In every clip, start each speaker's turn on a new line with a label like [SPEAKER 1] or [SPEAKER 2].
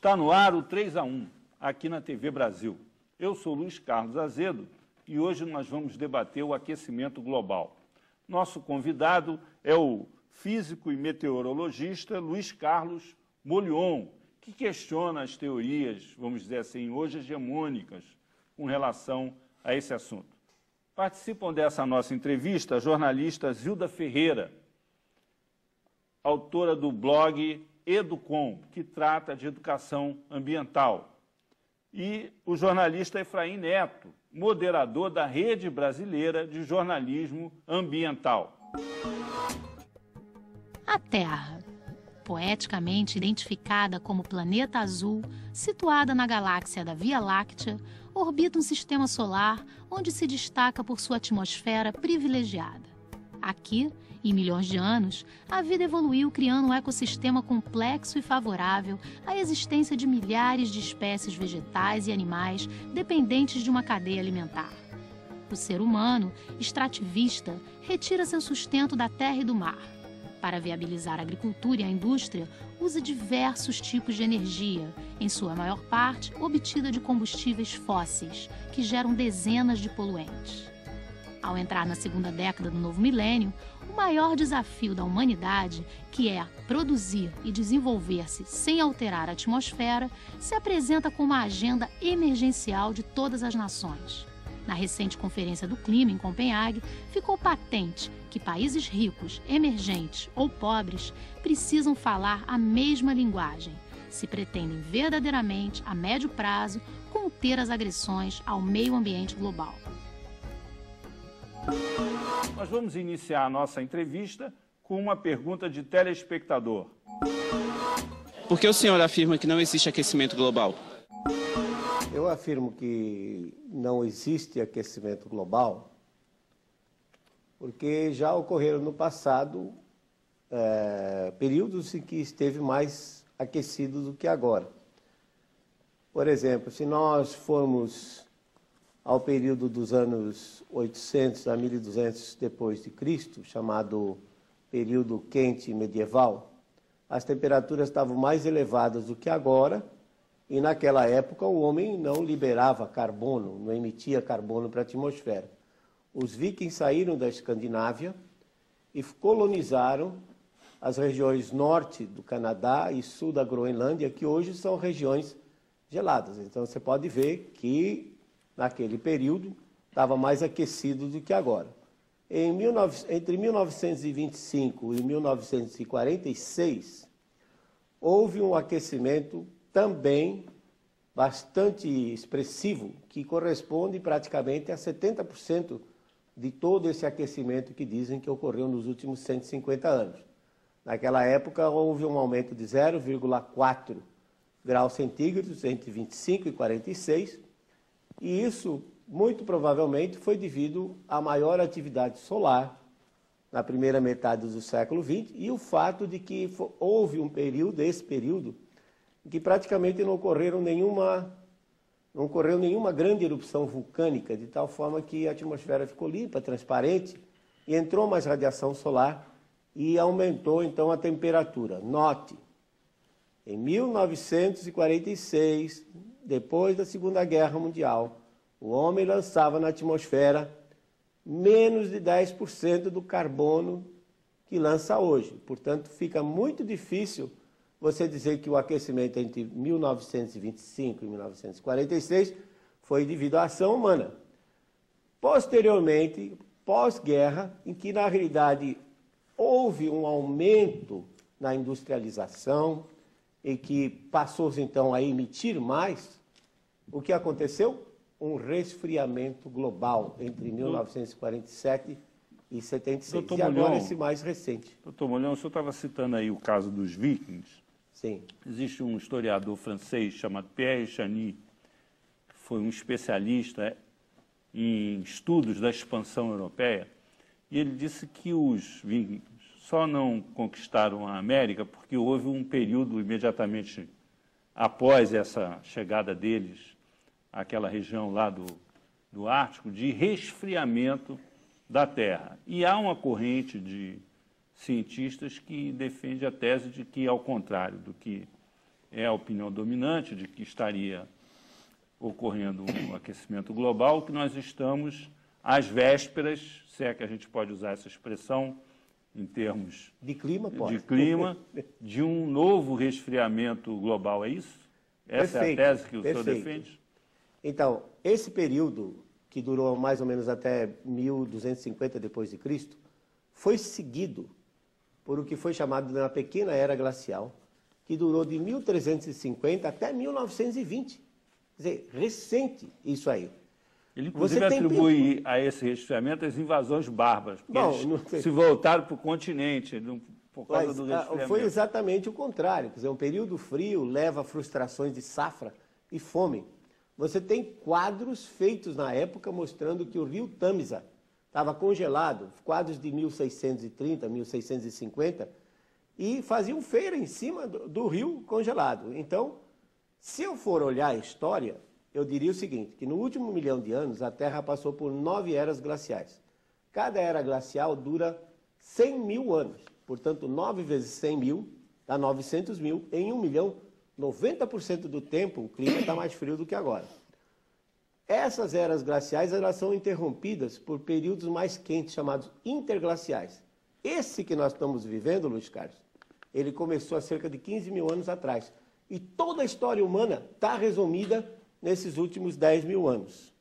[SPEAKER 1] Está no ar o 3-1, aqui na TV Brasil. Eu sou Luiz Carlos Azedo e hoje nós vamos debater o aquecimento global. Nosso convidado é o físico e meteorologista Luiz Carlos Molion, que questiona as teorias, vamos dizer assim, hoje hegemônicas, com relação a esse assunto. Participam dessa nossa entrevista a jornalista Zilda Ferreira, autora do blog Educom, que trata de educação ambiental, e o jornalista Efraim Neto, moderador da Rede Brasileira de Jornalismo Ambiental.
[SPEAKER 2] A Terra, poeticamente identificada como planeta azul, situada na galáxia da Via Láctea, orbita um sistema solar onde se destaca por sua atmosfera privilegiada. Aqui, em milhões de anos, a vida evoluiu criando um ecossistema complexo e favorável à existência de milhares de espécies vegetais e animais dependentes de uma cadeia alimentar. O ser humano, extrativista, retira seu sustento da terra e do mar. Para viabilizar a agricultura e a indústria, usa diversos tipos de energia, em sua maior parte obtida de combustíveis fósseis, que geram dezenas de poluentes. Ao entrar na segunda década do novo milênio, o maior desafio da humanidade, que é produzir e desenvolver-se sem alterar a atmosfera, se apresenta como a agenda emergencial de todas as nações. Na recente Conferência do Clima, em Copenhague, ficou patente que países ricos, emergentes ou pobres precisam falar a mesma linguagem, se pretendem verdadeiramente, a médio prazo, conter as agressões ao meio ambiente global.
[SPEAKER 1] Nós vamos iniciar a nossa entrevista com uma pergunta de telespectador.
[SPEAKER 3] Por que o senhor afirma que não existe aquecimento global?
[SPEAKER 4] Eu afirmo que não existe aquecimento global porque já ocorreram no passado períodos em que esteve mais aquecido do que agora. Por exemplo, se nós formos ao período dos anos 800 a 1200 depois de Cristo, chamado período quente medieval, as temperaturas estavam mais elevadas do que agora, e naquela época o homem não liberava carbono, não emitia carbono para a atmosfera. Os vikings saíram da Escandinávia e colonizaram as regiões norte do Canadá e sul da Groenlândia, que hoje são regiões geladas. Então você pode ver que naquele período estava mais aquecido do que agora. Entre 1925 e 1946, houve um aquecimento também bastante expressivo, que corresponde praticamente a 70% de todo esse aquecimento que dizem que ocorreu nos últimos 150 anos. Naquela época, houve um aumento de 0,4 graus centígrados entre 25 e 46, e isso, muito provavelmente, foi devido à maior atividade solar na primeira metade do século XX e o fato de que houve um período, esse período, em que praticamente não ocorreu nenhuma grande erupção vulcânica, de tal forma que a atmosfera ficou limpa, transparente, e entrou mais radiação solar e aumentou, então, a temperatura. Note, em 1946, depois da Segunda Guerra Mundial, o homem lançava na atmosfera menos de 10% do carbono que lança hoje. Portanto, fica muito difícil você dizer que o aquecimento entre 1925 e 1946 foi devido à ação humana. Posteriormente, pós-guerra, em que na realidade houve um aumento na industrialização e que passou-se então a emitir mais, o que aconteceu? Um resfriamento global entre 1947 e 76.
[SPEAKER 1] Doutor
[SPEAKER 4] E agora
[SPEAKER 1] Molion,
[SPEAKER 4] esse mais recente.
[SPEAKER 1] Doutor Molion, o senhor estava citando aí o caso dos vikings.
[SPEAKER 4] Sim.
[SPEAKER 1] Existe um historiador francês chamado Pierre Chani, que foi um especialista em estudos da expansão europeia, e ele disse que os vikings só não conquistaram a América porque houve um período imediatamente após essa chegada deles àquela região lá do Ártico, de resfriamento da Terra. E há uma corrente de cientistas que defende a tese de que, ao contrário do que é a opinião dominante de que estaria ocorrendo um aquecimento global, que nós estamos às vésperas, se é que a gente pode usar essa expressão, em termos
[SPEAKER 4] de clima, pode.
[SPEAKER 1] De clima, de um novo resfriamento global, é isso? Essa é a tese que o senhor defende?
[SPEAKER 4] Então, esse período, que durou mais ou menos até 1250 depois de Cristo, foi seguido por o que foi chamado de uma pequena era glacial, que durou de 1350 até 1920. Quer dizer, recente isso aí.
[SPEAKER 1] Ele, inclusive, atribui a esse resfriamento as invasões bárbaras, porque eles se voltaram para o continente por causa do resfriamento.
[SPEAKER 4] Foi exatamente o contrário. Quer dizer, um período frio leva a frustrações de safra e fome. Você tem quadros feitos na época mostrando que o rio Tamisa estava congelado, quadros de 1630, 1650, e faziam feira em cima do rio congelado. Então, se eu for olhar a história, eu diria o seguinte, que no último 1 milhão de anos, a Terra passou por 9 eras glaciais. Cada era glacial dura 100 mil anos. Portanto, 9 vezes 100 mil dá 900 mil. Em 1 milhão, 90% do tempo, o clima está mais frio do que agora. Essas eras glaciais, elas são interrompidas por períodos mais quentes, chamados interglaciais. Esse que nós estamos vivendo, Luiz Carlos, ele começou há cerca de 15 mil anos atrás. E toda a história humana está resumida nesses últimos 10 mil anos.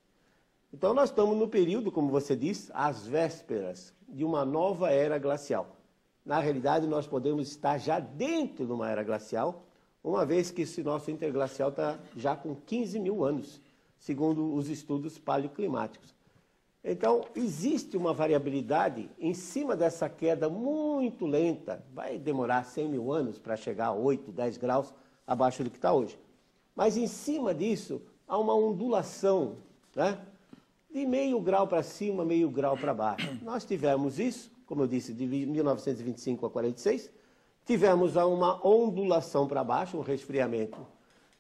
[SPEAKER 4] Então, nós estamos no período, como você disse, às vésperas de uma nova era glacial. Na realidade, nós podemos estar já dentro de uma era glacial, uma vez que esse nosso interglacial está já com 15 mil anos, segundo os estudos paleoclimáticos. Então, existe uma variabilidade em cima dessa queda muito lenta. Vai demorar 100 mil anos para chegar a 8, 10 graus abaixo do que está hoje. Mas em cima disso, há uma ondulação, né? De meio grau para cima, meio grau para baixo. Nós tivemos isso, como eu disse, de 1925 a 46, tivemos uma ondulação para baixo, um resfriamento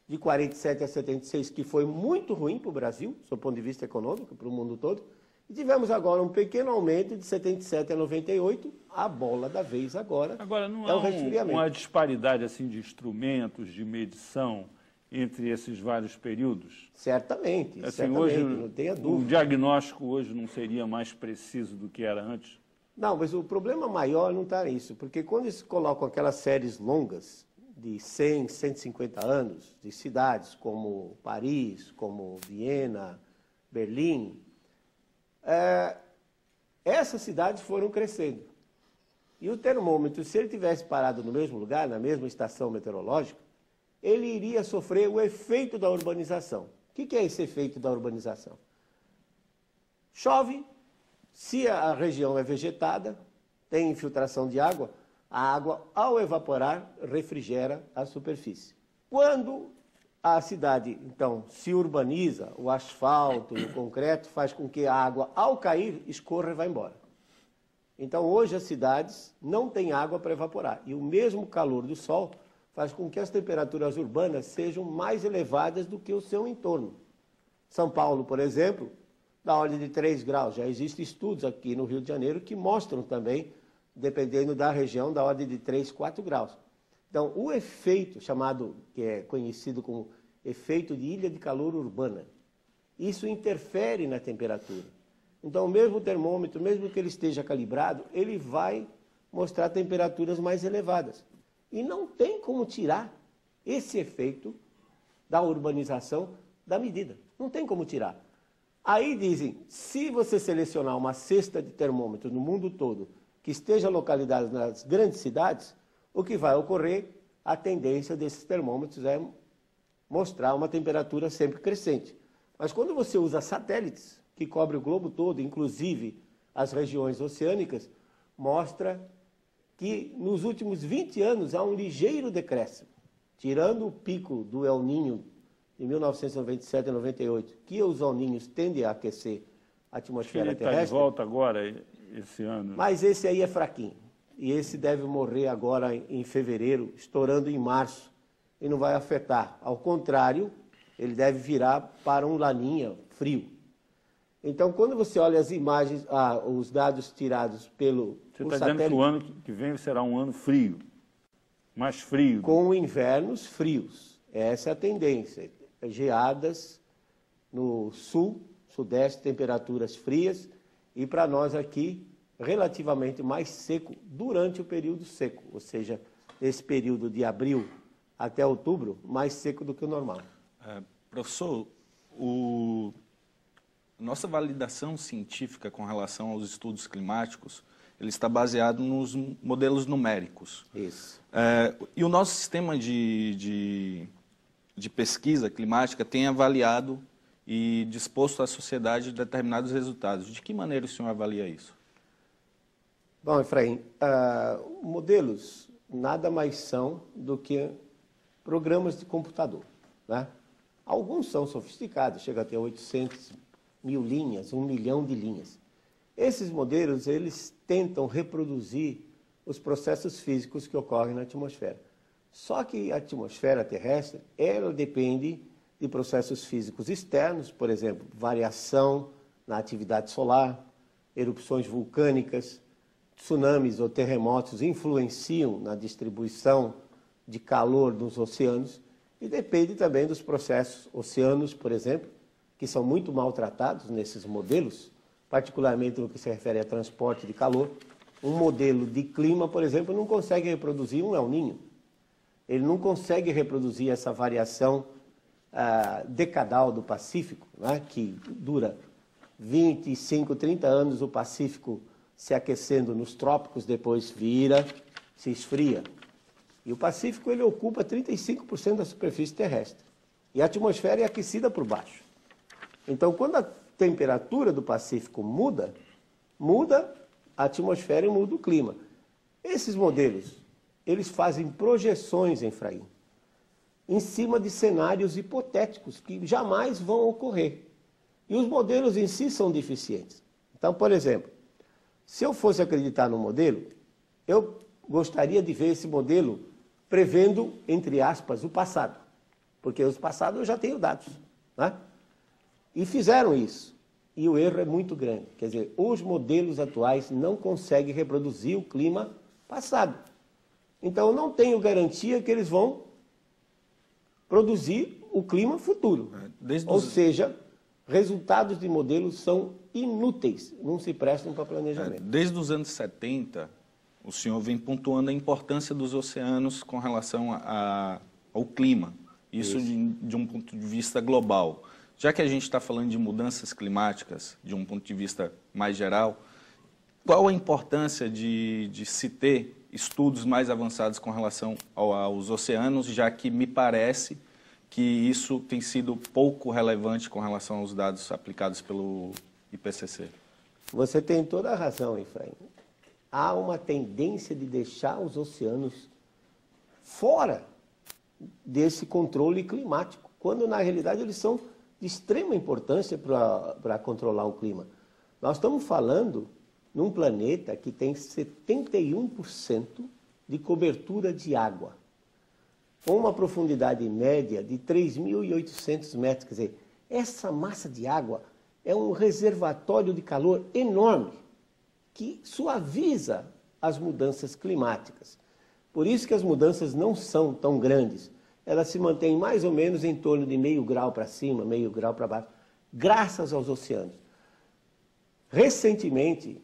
[SPEAKER 4] de 47 a 76, que foi muito ruim para o Brasil, do ponto de vista econômico, para o mundo todo, e tivemos agora um pequeno aumento de 77 a 98, a bola da vez agora
[SPEAKER 1] não
[SPEAKER 4] é o resfriamento.
[SPEAKER 1] Uma disparidade assim, de instrumentos, de medição, entre esses vários períodos?
[SPEAKER 4] Certamente,
[SPEAKER 1] assim,
[SPEAKER 4] certamente,
[SPEAKER 1] hoje,
[SPEAKER 4] não tenha dúvida.
[SPEAKER 1] O diagnóstico hoje não seria mais preciso do que era antes?
[SPEAKER 4] Não, mas o problema maior não está nisso, porque quando eles colocam aquelas séries longas, de 100, 150 anos, de cidades como Paris, como Viena, Berlim, essas cidades foram crescendo. E o termômetro, se ele tivesse parado no mesmo lugar, na mesma estação meteorológica, ele iria sofrer o efeito da urbanização. O que é esse efeito da urbanização? Chove, se a região é vegetada, tem infiltração de água, a água, ao evaporar, refrigera a superfície. Quando a cidade, então, se urbaniza, o asfalto e o concreto faz com que a água, ao cair, escorra e vá embora. Então, hoje, as cidades não têm água para evaporar. E o mesmo calor do sol faz com que as temperaturas urbanas sejam mais elevadas do que o seu entorno. São Paulo, por exemplo, da ordem de 3 graus. Já existem estudos aqui no Rio de Janeiro que mostram também, dependendo da região, da ordem de 3, 4 graus. Então, o efeito chamado, que é conhecido como efeito de ilha de calor urbana, isso interfere na temperatura. Então, mesmo o termômetro, mesmo que ele esteja calibrado, ele vai mostrar temperaturas mais elevadas. E não tem como tirar esse efeito da urbanização da medida. Não tem como tirar. Aí dizem, se você selecionar uma cesta de termômetros no mundo todo que esteja localizada nas grandes cidades, o que vai ocorrer, a tendência desses termômetros é mostrar uma temperatura sempre crescente. Mas quando você usa satélites, que cobrem o globo todo, inclusive as regiões oceânicas, mostra que nos últimos 20 anos há um ligeiro decréscimo, tirando o pico do El Niño de 1997 e 98, que os El Niños tendem a aquecer a atmosfera terrestre.
[SPEAKER 1] Ele está de volta agora, esse ano.
[SPEAKER 4] Mas esse aí é fraquinho. E esse deve morrer agora em fevereiro, estourando em março, e não vai afetar. Ao contrário, ele deve virar para um laninha frio. Então, quando você olha as imagens, os dados tirados pelo
[SPEAKER 1] Você está dizendo que o ano que vem será um ano frio? Mais frio.
[SPEAKER 4] Com invernos frios. Essa é a tendência. Geadas no sul, sudeste, temperaturas frias, e para nós aqui, relativamente mais seco durante o período seco, ou seja, esse período de abril até outubro, mais seco do que o normal.
[SPEAKER 5] Professor, nossa validação científica com relação aos estudos climáticos, ele está baseado nos modelos numéricos.
[SPEAKER 4] Isso.
[SPEAKER 5] E o nosso sistema de pesquisa climática tem avaliado e disposto à sociedade determinados resultados. De que maneira o senhor avalia isso?
[SPEAKER 4] Bom, Efraim, modelos nada mais são do que programas de computador, né? Alguns são sofisticados, chega a ter 800 mil linhas, 1 milhão de linhas. Esses modelos, eles tentam reproduzir os processos físicos que ocorrem na atmosfera. Só que a atmosfera terrestre, ela depende de processos físicos externos, por exemplo, variação na atividade solar, erupções vulcânicas, tsunamis ou terremotos influenciam na distribuição de calor nos oceanos e depende também dos processos oceanos, por exemplo, que são muito maltratados nesses modelos, particularmente no que se refere a transporte de calor. Um modelo de clima, por exemplo, não consegue reproduzir um El Niño. Ele não consegue reproduzir essa variação decadal do Pacífico, né, que dura 25, 30 anos o Pacífico se aquecendo nos trópicos, depois vira, se esfria. E o Pacífico ele ocupa 35% da superfície terrestre. E a atmosfera é aquecida por baixo. Então, quando a temperatura do Pacífico muda a atmosfera e muda o clima. Esses modelos, eles fazem projeções, Efraim, em cima de cenários hipotéticos que jamais vão ocorrer. E os modelos em si são deficientes. Então, por exemplo, se eu fosse acreditar no modelo, eu gostaria de ver esse modelo prevendo, entre aspas, o passado. Porque os passados eu já tenho dados, né? E fizeram isso. E o erro é muito grande. Quer dizer, os modelos atuais não conseguem reproduzir o clima passado. Então, eu não tenho garantia que eles vão produzir o clima futuro. Ou seja, resultados de modelos são inúteis, não se prestam para planejamento.
[SPEAKER 5] Desde os anos 70, o senhor vem pontuando a importância dos oceanos com relação ao clima. Isso de um ponto de vista global. Já que a gente está falando de mudanças climáticas, de um ponto de vista mais geral, qual a importância de se ter estudos mais avançados com relação aos oceanos, já que me parece que isso tem sido pouco relevante com relação aos dados aplicados pelo IPCC?
[SPEAKER 4] Você tem toda a razão, Efraim. Há uma tendência de deixar os oceanos fora desse controle climático, quando na realidade eles são de extrema importância para controlar o clima. Nós estamos falando num planeta que tem 71% de cobertura de água, com uma profundidade média de 3.800 metros. Quer dizer, essa massa de água é um reservatório de calor enorme, que suaviza as mudanças climáticas. Por isso que as mudanças não são tão grandes. Elas se mantêm mais ou menos em torno de 0,5 grau para cima, 0,5 grau para baixo, graças aos oceanos. Recentemente,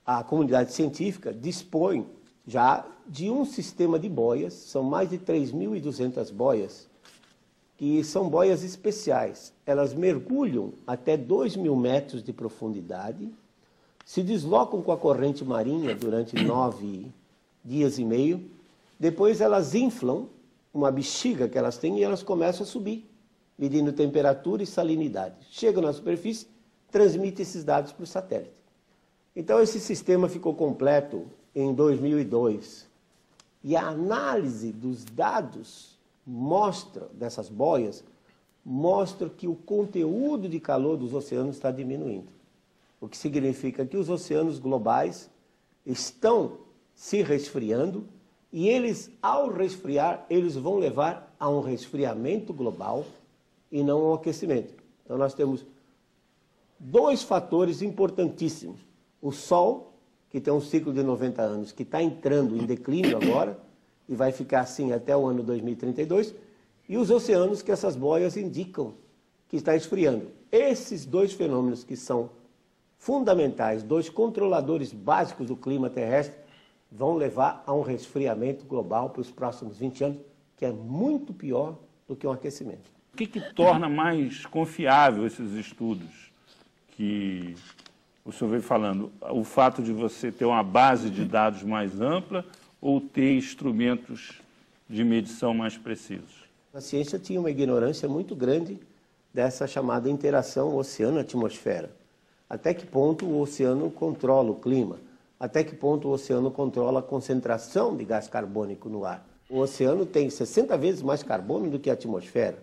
[SPEAKER 4] a comunidade científica dispõe já de um sistema de boias, são mais de 3.200 boias, que são boias especiais. Elas mergulham até 2.000 metros de profundidade, se deslocam com a corrente marinha durante 9 dias e meio, depois elas inflam uma bexiga que elas têm e elas começam a subir, medindo temperatura e salinidade. Chegam na superfície, transmitem esses dados para o satélite. Então esse sistema ficou completo em 2002. E a análise dos dados dessas boias mostra que o conteúdo de calor dos oceanos está diminuindo. O que significa que os oceanos globais estão se resfriando e eles, ao resfriar, eles vão levar a um resfriamento global e não a um aquecimento. Então nós temos dois fatores importantíssimos: o Sol que tem um ciclo de 90 anos, que está entrando em declínio agora, e vai ficar assim até o ano 2032, e os oceanos que essas boias indicam que está esfriando. Esses dois fenômenos que são fundamentais, dois controladores básicos do clima terrestre, vão levar a um resfriamento global para os próximos 20 anos, que é muito pior do que um aquecimento.
[SPEAKER 1] O que torna mais confiável esses estudos que o senhor veio falando? O fato de você ter uma base de dados mais ampla ou ter instrumentos de medição mais precisos?
[SPEAKER 4] A ciência tinha uma ignorância muito grande dessa chamada interação oceano-atmosfera. Até que ponto o oceano controla o clima? Até que ponto o oceano controla a concentração de gás carbônico no ar? O oceano tem 60 vezes mais carbono do que a atmosfera.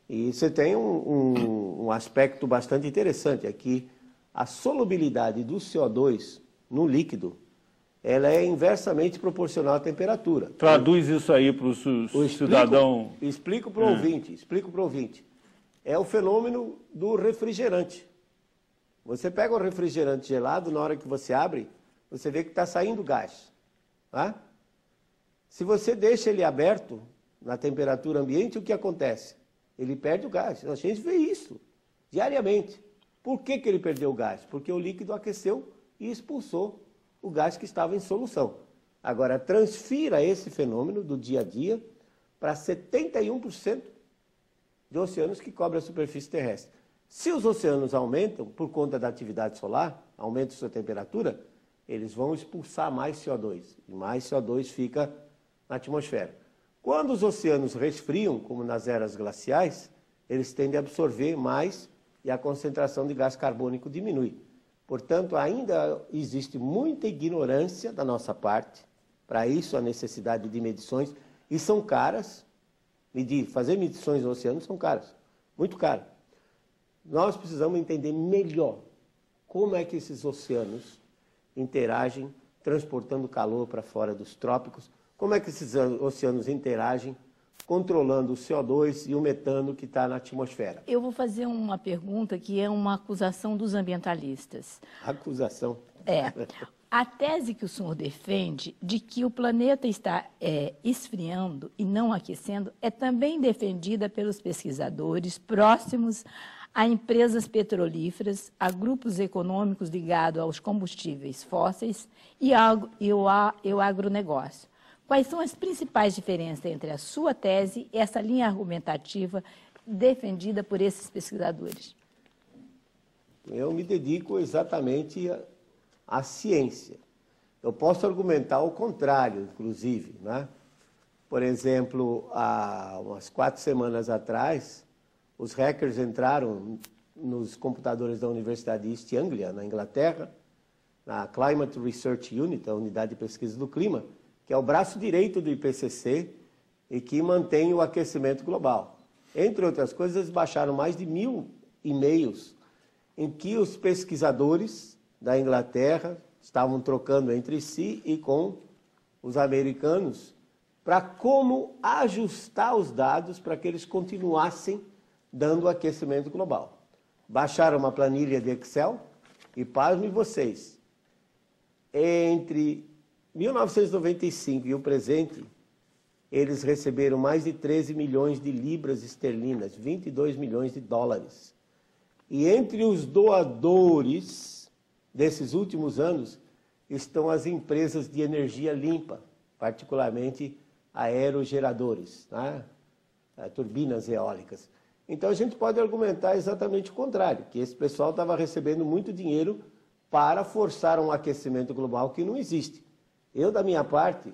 [SPEAKER 4] E você tem um aspecto bastante interessante aqui. A solubilidade do CO2 no líquido, ela é inversamente proporcional à temperatura.
[SPEAKER 1] Traduz isso aí para o cidadão.
[SPEAKER 4] Explico para o ouvinte. É o fenômeno do refrigerante. Você pega o refrigerante gelado, na hora que você abre, você vê que está saindo gás. Tá? Se você deixa ele aberto na temperatura ambiente, o que acontece? Ele perde o gás. A gente vê isso diariamente. Por que ele perdeu o gás? Porque o líquido aqueceu e expulsou o gás que estava em solução. Agora, transfira esse fenômeno do dia a dia para 71% de oceanos que cobrem a superfície terrestre. Se os oceanos aumentam por conta da atividade solar, aumenta sua temperatura, eles vão expulsar mais CO2. E mais CO2 fica na atmosfera. Quando os oceanos resfriam, como nas eras glaciais, eles tendem a absorver mais e a concentração de gás carbônico diminui. Portanto, ainda existe muita ignorância da nossa parte. Para isso, a necessidade de medições, e são caras. Fazer medições no oceano são caras, muito caras. Nós precisamos entender melhor como é que esses oceanos interagem, transportando calor para fora dos trópicos, como é que esses oceanos interagem, controlando o CO2 e o metano que está na atmosfera.
[SPEAKER 6] Eu vou fazer uma pergunta que é uma acusação dos ambientalistas.
[SPEAKER 4] Acusação?
[SPEAKER 6] É. A tese que o senhor defende de que o planeta está esfriando e não aquecendo é também defendida pelos pesquisadores próximos a empresas petrolíferas, a grupos econômicos ligados aos combustíveis fósseis e ao agronegócio. Quais são as principais diferenças entre a sua tese e essa linha argumentativa defendida por esses pesquisadores?
[SPEAKER 4] Eu me dedico exatamente à ciência. Eu posso argumentar o contrário, inclusive, né? Por exemplo, há umas 4 semanas atrás, os hackers entraram nos computadores da Universidade de East Anglia, na Inglaterra, na Climate Research Unit, a unidade de pesquisa do clima, que é o braço direito do IPCC e que mantém o aquecimento global. Entre outras coisas, eles baixaram mais de 1000 e-mails em que os pesquisadores da Inglaterra estavam trocando entre si e com os americanos para como ajustar os dados para que eles continuassem dando aquecimento global. Baixaram uma planilha de Excel e, pasmem vocês, entre 1995 e o presente, eles receberam mais de 13 milhões de libras esterlinas, 22 milhões de dólares. E entre os doadores desses últimos anos estão as empresas de energia limpa, particularmente aerogeradores, né? Turbinas eólicas. Então a gente pode argumentar exatamente o contrário, que esse pessoal estava recebendo muito dinheiro para forçar um aquecimento global que não existe. Eu, da minha parte,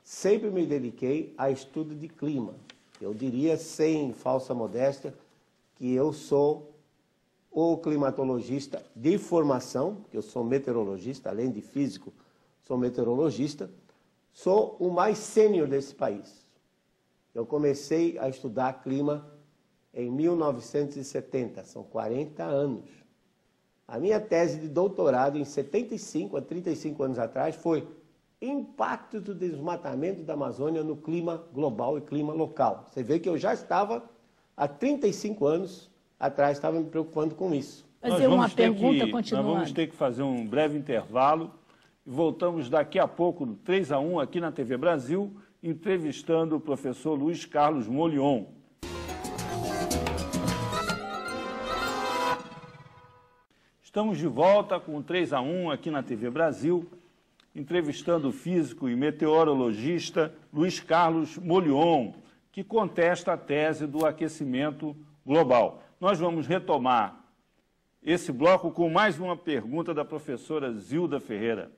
[SPEAKER 4] sempre me dediquei a estudo de clima. Eu diria, sem falsa modéstia, que eu sou o climatologista de formação, que eu sou meteorologista, além de físico, sou meteorologista, sou o mais sênior desse país. Eu comecei a estudar clima em 1970, são 40 anos. A minha tese de doutorado, em 75 a 35 anos atrás, foi Impacto do desmatamento da Amazônia no clima global e clima local. Você vê que eu já estava, há 35 anos atrás, estava me preocupando com isso.
[SPEAKER 6] Fazer uma pergunta, continuando.
[SPEAKER 1] Nós vamos ter que fazer um breve intervalo E voltamos daqui a pouco, no 3 a 1, aqui na TV Brasil, entrevistando o professor Luiz Carlos Molion. Estamos de volta com o 3 a 1 aqui na TV Brasil, entrevistando o físico e meteorologista Luiz Carlos Molion, que contesta a tese do aquecimento global. Nós vamos retomar esse bloco com mais uma pergunta da professora Zilda Ferreira.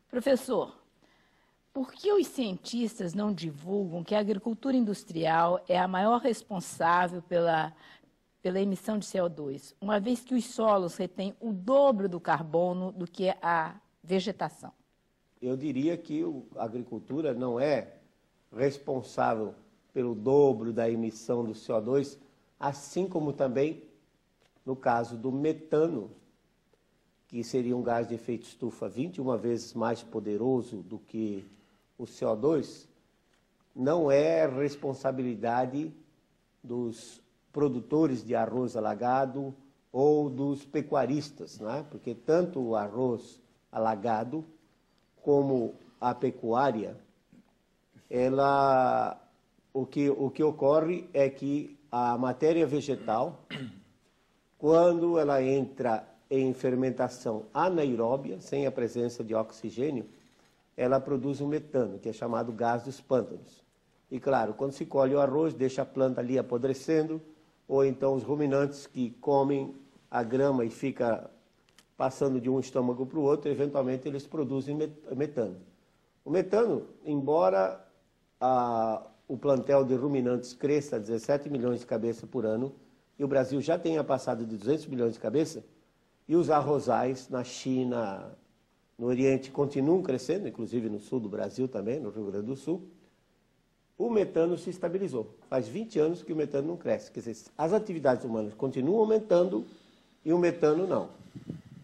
[SPEAKER 6] Professor, por que os cientistas não divulgam que a agricultura industrial é a maior responsável pela emissão de CO2, uma vez que os solos retêm o dobro do carbono do que a vegetação?
[SPEAKER 4] Eu diria que a agricultura não é responsável pelo dobro da emissão do CO2, assim como também no caso do metano, que seria um gás de efeito estufa 21 vezes mais poderoso do que o CO2, não é responsabilidade dos produtores de arroz alagado ou dos pecuaristas, né? Porque tanto o arroz alagado como a pecuária, o que ocorre é que a matéria vegetal, quando ela entra em fermentação anaeróbia, sem a presença de oxigênio, ela produz um metano, que é chamado gás dos pântanos. E claro, quando se colhe o arroz, deixa a planta ali apodrecendo, ou então os ruminantes que comem a grama e fica passando de um estômago para o outro, eventualmente eles produzem metano. O metano, embora o plantel de ruminantes cresça a 17 milhões de cabeças por ano, e o Brasil já tenha passado de 200 milhões de cabeças, e os arrozais na China, no Oriente, continuam crescendo, inclusive no sul do Brasil também, no Rio Grande do Sul, o metano se estabilizou. Faz 20 anos que o metano não cresce. Quer dizer, as atividades humanas continuam aumentando e o metano não.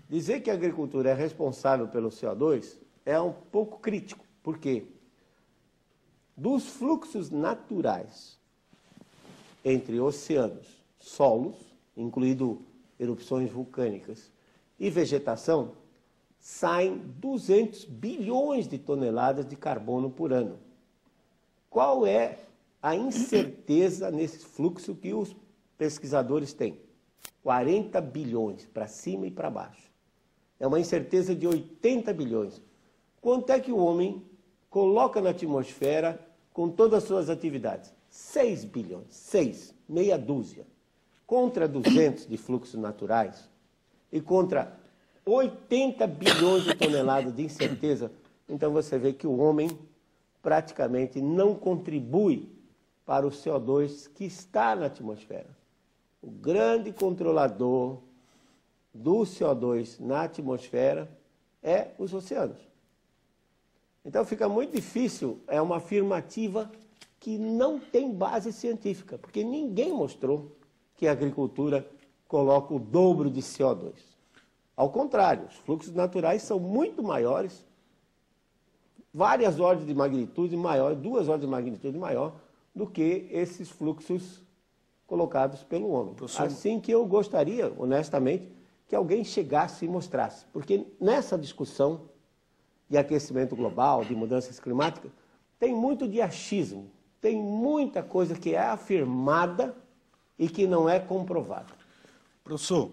[SPEAKER 4] Dizer que a agricultura é responsável pelo CO2 é um pouco crítico. Por quê? Dos fluxos naturais entre oceanos, solos, incluindo erupções vulcânicas, e vegetação, saem 200 bilhões de toneladas de carbono por ano. Qual é a incerteza nesse fluxo que os pesquisadores têm? 40 bilhões, para cima e para baixo. É uma incerteza de 80 bilhões. Quanto é que o homem coloca na atmosfera com todas as suas atividades? 6 bilhões, 6, meia dúzia. Contra 200 de fluxos naturais e contra 80 bilhões de toneladas de incerteza, então você vê que o homem praticamente não contribui para o CO2 que está na atmosfera. O grande controlador do CO2 na atmosfera é os oceanos. Então fica muito difícil, é uma afirmativa que não tem base científica, porque ninguém mostrou que a agricultura coloca o dobro de CO2. Ao contrário, os fluxos naturais são muito maiores, várias ordens de magnitude maior, 2 ordens de magnitude maior do que esses fluxos colocados pelo homem. Professor... Assim que eu gostaria, honestamente, que alguém chegasse e mostrasse. Porque nessa discussão de aquecimento global, de mudanças climáticas, tem muito de achismo, tem muita coisa que é afirmada e que não é comprovada.
[SPEAKER 5] Professor,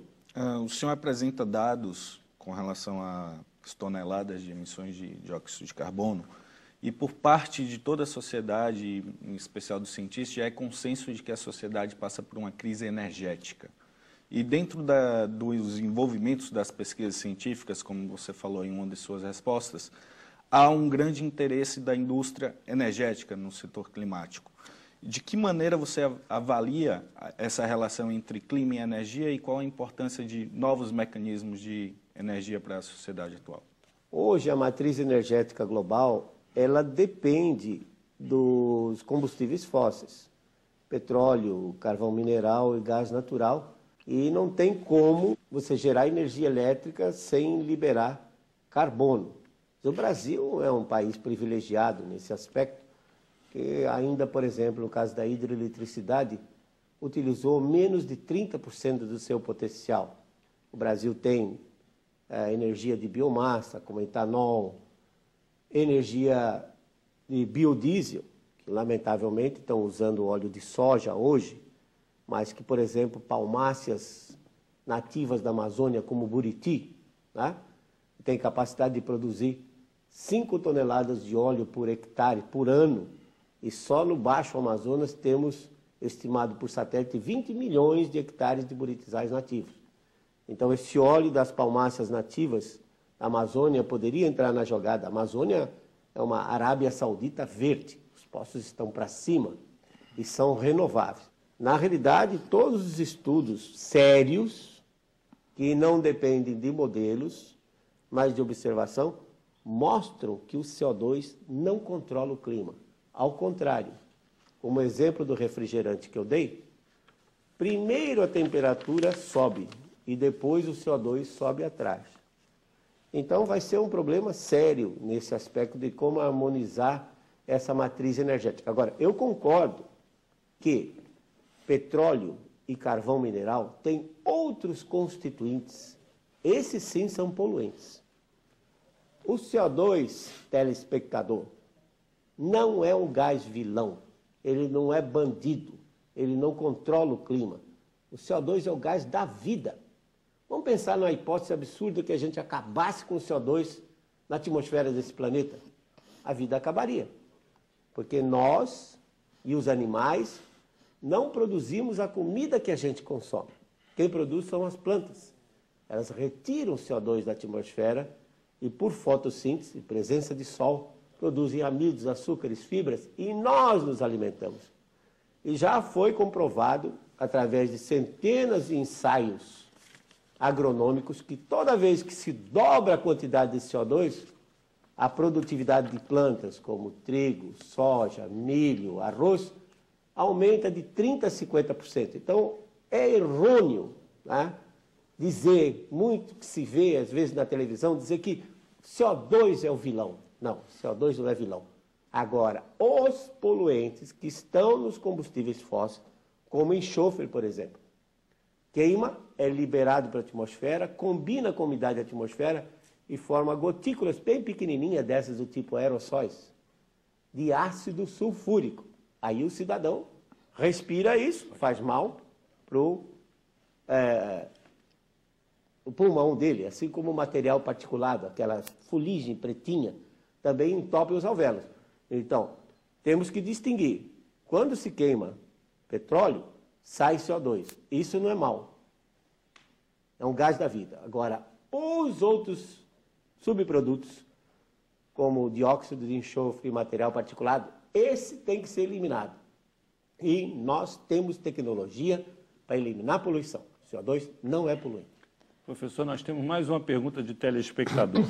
[SPEAKER 5] o senhor apresenta dados com relação às toneladas de emissões de dióxido de carbono e por parte de toda a sociedade, em especial dos cientistas, já é consenso de que a sociedade passa por uma crise energética. E dentro dos envolvimentos das pesquisas científicas, como você falou em uma de suas respostas, há um grande interesse da indústria energética no setor climático. De que maneira você avalia essa relação entre clima e energia e qual a importância de novos mecanismos de energia para a sociedade atual?
[SPEAKER 4] Hoje, a matriz energética global, ela depende dos combustíveis fósseis, petróleo, carvão mineral e gás natural, e não tem como você gerar energia elétrica sem liberar carbono. O Brasil é um país privilegiado nesse aspecto, que ainda, por exemplo, no caso da hidroeletricidade, utilizou menos de 30% do seu potencial. O Brasil tem energia de biomassa, como etanol, energia de biodiesel, que lamentavelmente estão usando óleo de soja hoje, mas que, por exemplo, palmáceas nativas da Amazônia, como o buriti, né, tem capacidade de produzir 5 toneladas de óleo por hectare por ano, e só no Baixo Amazonas temos, estimado por satélite, 20 milhões de hectares de buritizais nativos. Então, esse óleo das palmáceas nativas da Amazônia poderia entrar na jogada. A Amazônia é uma Arábia Saudita verde, os poços estão para cima e são renováveis. Na realidade, todos os estudos sérios, que não dependem de modelos, mas de observação, mostram que o CO2 não controla o clima. Ao contrário, como exemplo do refrigerante que eu dei, primeiro a temperatura sobe e depois o CO2 sobe atrás. Então vai ser um problema sério nesse aspecto de como harmonizar essa matriz energética. Agora, eu concordo que petróleo e carvão mineral têm outros constituintes. Esses sim são poluentes. O CO2, telespectador, não é um gás vilão. Ele não é bandido. Ele não controla o clima. O CO2 é o gás da vida. Vamos pensar numa hipótese absurda que a gente acabasse com o CO2 na atmosfera desse planeta. A vida acabaria. Porque nós e os animais não produzimos a comida que a gente consome. Quem produz são as plantas. Elas retiram o CO2 da atmosfera e, por fotossíntese, presença de sol, produzem amidos, açúcares, fibras e nós nos alimentamos. E já foi comprovado, através de centenas de ensaios agronômicos, que toda vez que se dobra a quantidade de CO2, a produtividade de plantas como trigo, soja, milho, arroz, aumenta de 30% a 50%. Então, é errôneo, né, dizer, muito que se vê às vezes na televisão, dizer que CO2 é o vilão. Não, CO2 não é vilão. Agora, os poluentes que estão nos combustíveis fósseis, como enxofre, por exemplo, queima, é liberado para a atmosfera, combina com a umidade da atmosfera e forma gotículas bem pequenininhas, dessas do tipo aerossóis, de ácido sulfúrico. Aí o cidadão respira isso, faz mal para o pulmão dele, assim como o material particulado, aquela fuligem pretinha, também entope os alvéolos. Então, temos que distinguir. Quando se queima petróleo, sai CO2. Isso não é mal. É um gás da vida. Agora, os outros subprodutos, como o dióxido de enxofre e material particulado, esse tem que ser eliminado. E nós temos tecnologia para eliminar a poluição. O CO2 não é poluente.
[SPEAKER 1] Professor, nós temos mais uma pergunta de telespectador.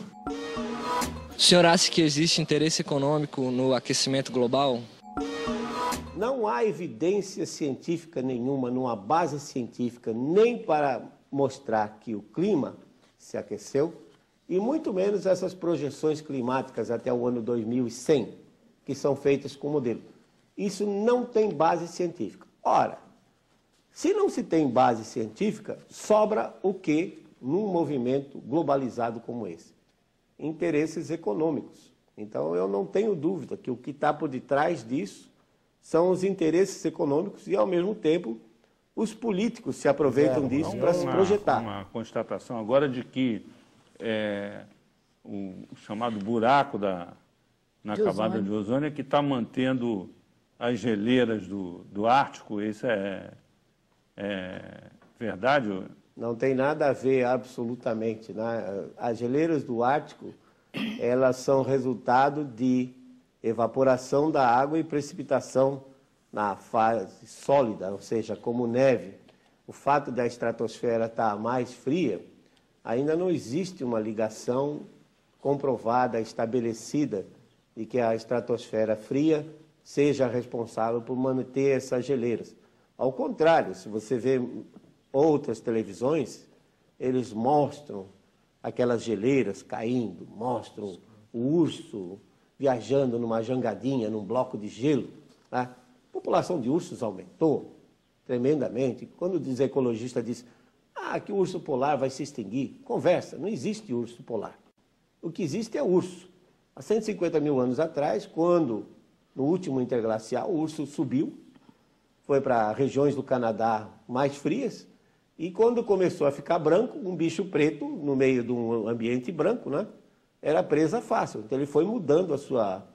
[SPEAKER 7] O senhor acha que existe interesse econômico no aquecimento global?
[SPEAKER 4] Não há evidência científica nenhuma, não há base científica, nem para mostrar que o clima se aqueceu, e muito menos essas projeções climáticas até o ano 2100, que são feitas com modelo. Isso não tem base científica. Ora, se não se tem base científica, sobra o quê num movimento globalizado como esse? Interesses econômicos. Então, eu não tenho dúvida que o que está por detrás disso são os interesses econômicos e, ao mesmo tempo, os políticos se aproveitam disso para se projetar.
[SPEAKER 1] Uma constatação agora de que o chamado buraco na camada de ozônio é que está mantendo as geleiras do Ártico. Isso é verdade?
[SPEAKER 4] Não tem nada a ver, absolutamente, né? As geleiras do Ártico, elas são resultado de evaporação da água e precipitação na fase sólida, ou seja, como neve. O fato da estratosfera estar mais fria, ainda não existe uma ligação comprovada, estabelecida, de que a estratosfera fria seja responsável por manter essas geleiras. Ao contrário, se você vê outras televisões, eles mostram aquelas geleiras caindo, mostram o urso viajando numa jangadinha, num bloco de gelo. Né? A população de ursos aumentou tremendamente. Quando os ecologistas dizem que o urso polar vai se extinguir, conversa, não existe urso polar. O que existe é urso. Há 150 mil anos atrás, quando no último interglacial o urso subiu, foi para regiões do Canadá mais frias, e quando começou a ficar branco, um bicho preto no meio de um ambiente branco, né, era presa fácil. Então ele foi mudando a sua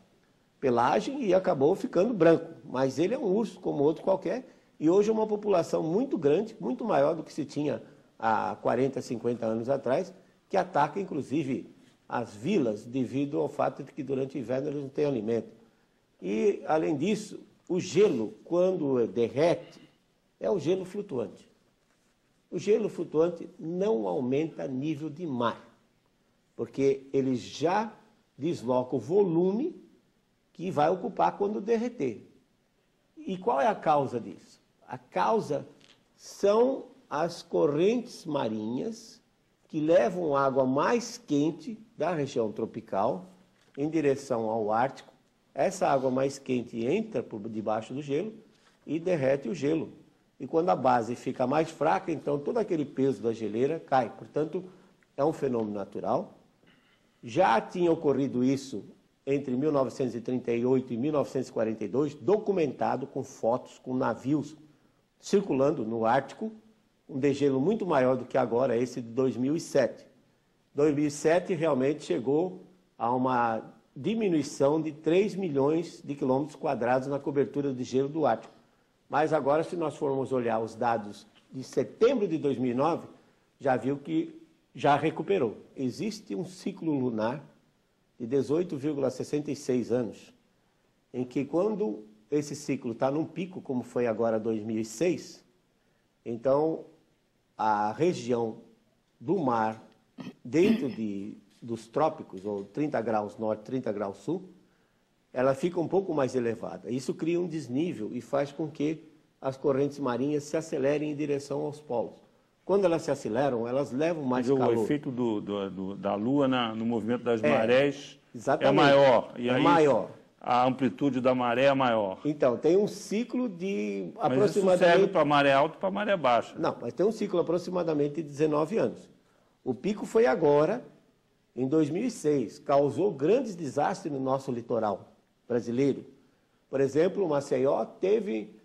[SPEAKER 4] pelagem e acabou ficando branco. Mas ele é um urso como outro qualquer, e hoje é uma população muito grande, muito maior do que se tinha há 40, 50 anos atrás, que ataca inclusive as vilas devido ao fato de que durante o inverno eles não têm alimento. E, além disso, o gelo, quando derrete, é o gelo flutuante. O gelo flutuante não aumenta nível de mar, porque ele já desloca o volume que vai ocupar quando derreter. E qual é a causa disso? A causa são as correntes marinhas que levam água mais quente da região tropical em direção ao Ártico. Essa água mais quente entra por debaixo do gelo e derrete o gelo. E quando a base fica mais fraca, então todo aquele peso da geleira cai. Portanto, é um fenômeno natural. Já tinha ocorrido isso entre 1938 e 1942, documentado com fotos, com navios circulando no Ártico, um degelo muito maior do que agora, esse de 2007. 2007 realmente chegou a uma diminuição de 3 milhões de quilômetros quadrados na cobertura de gelo do Ártico. Mas agora, se nós formos olhar os dados de setembro de 2009, já viu que já recuperou. Existe um ciclo lunar de 18,66 anos, em que quando esse ciclo está num pico, como foi agora 2006, então a região do mar dentro dos trópicos, ou 30 graus norte, 30 graus sul, ela fica um pouco mais elevada. Isso cria um desnível e faz com que as correntes marinhas se acelerem em direção aos polos. Quando elas se aceleram, elas levam mais calor.
[SPEAKER 1] O efeito da Lua no movimento das marés
[SPEAKER 4] exatamente,
[SPEAKER 1] é maior. E aí
[SPEAKER 4] maior.
[SPEAKER 1] A amplitude da maré é maior.
[SPEAKER 4] Então, tem um ciclo de
[SPEAKER 1] Mas
[SPEAKER 4] aproximadamente...
[SPEAKER 1] isso serve para maré alta e para maré baixa.
[SPEAKER 4] Não, mas tem um ciclo aproximadamente de 19 anos. O pico foi agora, em 2006. Causou grandes desastres no nosso litoral brasileiro. Por exemplo, o Maceió teve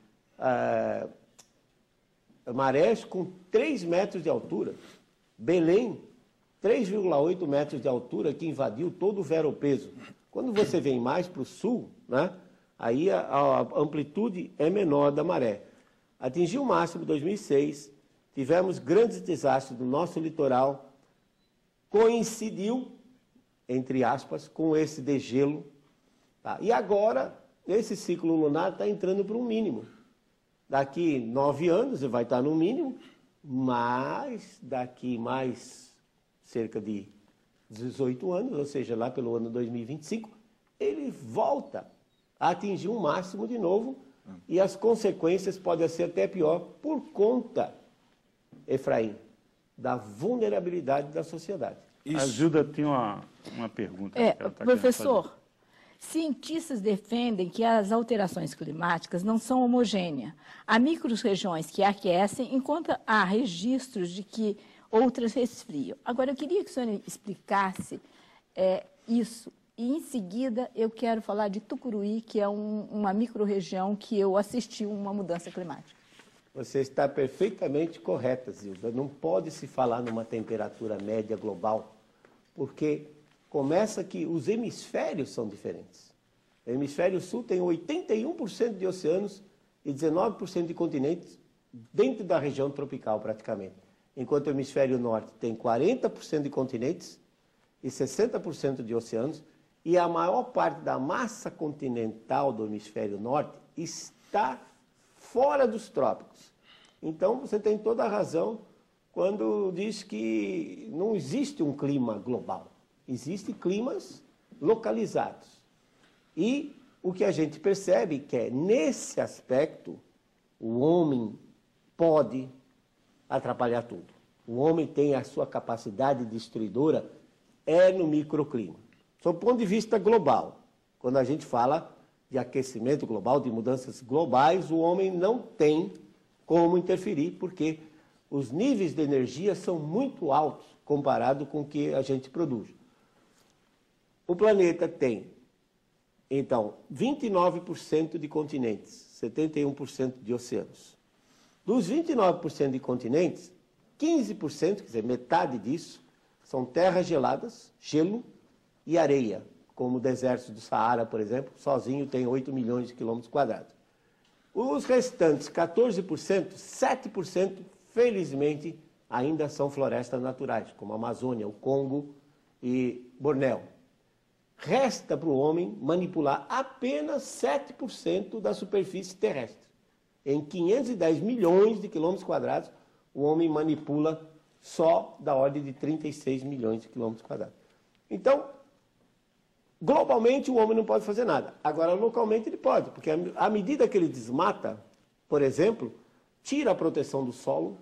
[SPEAKER 4] marés com 3 metros de altura. Belém, 3,8 metros de altura, que invadiu todo o veropeso. Quando você vem mais para o sul, né, aí a amplitude é menor da maré. Atingiu o máximo em 2006, tivemos grandes desastres no nosso litoral, coincidiu, entre aspas, com esse degelo. Tá? E agora, esse ciclo lunar está entrando para um mínimo. Daqui 9 anos ele vai estar no mínimo, mas daqui mais cerca de 18 anos, ou seja, lá pelo ano 2025, ele volta a atingir um máximo de novo e as consequências podem ser até pior por conta, Efraim, da vulnerabilidade da sociedade.
[SPEAKER 1] Isso. A Gilda tem uma pergunta.
[SPEAKER 6] Professor, cientistas defendem que as alterações climáticas não são homogêneas. Há micro-regiões que aquecem, enquanto há registros de que outras resfriam. Agora, eu queria que o senhor explicasse isso. E, em seguida, eu quero falar de Tucuruí, que é uma micro-região que eu assisti uma mudança climática.
[SPEAKER 4] Você está perfeitamente correta, Zilda. Não pode se falar numa temperatura média global, porque começa que os hemisférios são diferentes. O hemisfério sul tem 81% de oceanos e 19% de continentes dentro da região tropical, praticamente. Enquanto o hemisfério norte tem 40% de continentes e 60% de oceanos, e a maior parte da massa continental do hemisfério norte está fora dos trópicos. Então, você tem toda a razão quando diz que não existe um clima global. Existem climas localizados. E o que a gente percebe que é, nesse aspecto, o homem pode atrapalhar tudo. O homem tem a sua capacidade destruidora no microclima. Sob o ponto de vista global, quando a gente fala de aquecimento global, de mudanças globais, o homem não tem como interferir, porque os níveis de energia são muito altos comparado com o que a gente produz. O planeta tem, então, 29% de continentes, 71% de oceanos. Dos 29% de continentes, 15%, quer dizer, metade disso, são terras geladas, gelo e areia, como o deserto do Saara, por exemplo, sozinho tem 8 milhões de quilômetros quadrados. Os restantes 14%, 7%, felizmente, ainda são florestas naturais, como a Amazônia, o Congo e Bornéu. Resta para o homem manipular apenas 7% da superfície terrestre. Em 510 milhões de quilômetros quadrados, o homem manipula só da ordem de 36 milhões de quilômetros quadrados. Então, globalmente o homem não pode fazer nada. Agora, localmente ele pode, porque à medida que ele desmata, por exemplo, tira a proteção do solo,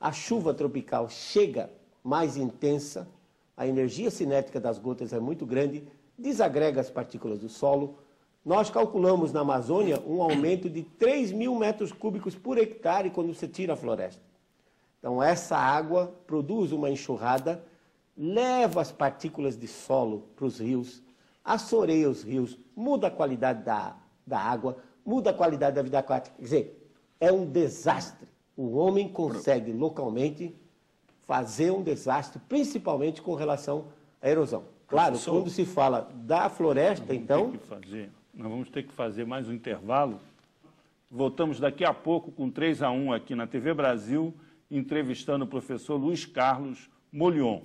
[SPEAKER 4] a chuva tropical chega mais intensa, a energia cinética das gotas é muito grande, desagrega as partículas do solo. Nós calculamos na Amazônia um aumento de 3 mil metros cúbicos por hectare quando você tira a floresta. Então, essa água produz uma enxurrada, leva as partículas de solo para os rios, assoreia os rios, muda a qualidade da água, muda a qualidade da vida aquática. Quer dizer, é um desastre. O homem consegue localmente fazer um desastre, principalmente com relação à erosão. Claro, quando se fala da floresta, então...
[SPEAKER 1] Nós vamos ter que fazer mais um intervalo. Voltamos daqui a pouco com 3-1 aqui na TV Brasil, entrevistando o professor Luiz Carlos Molion.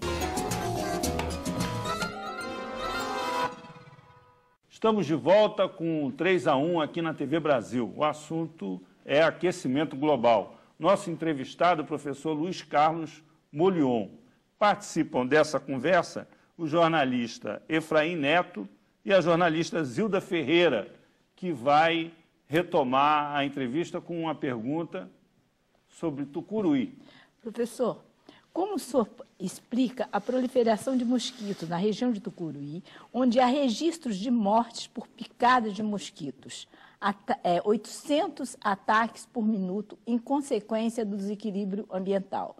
[SPEAKER 1] Estamos de volta com 3-1 aqui na TV Brasil. O assunto é aquecimento global. Nosso entrevistado, o professor Luiz Carlos Molion. Participam dessa conversa o jornalista Efraim Neto e a jornalista Zilda Ferreira, que vai retomar a entrevista com uma pergunta sobre Tucuruí.
[SPEAKER 6] Professor, como o senhor explica a proliferação de mosquitos na região de Tucuruí, onde há registros de mortes por picadas de mosquitos? 800 ataques por minuto em consequência do desequilíbrio ambiental.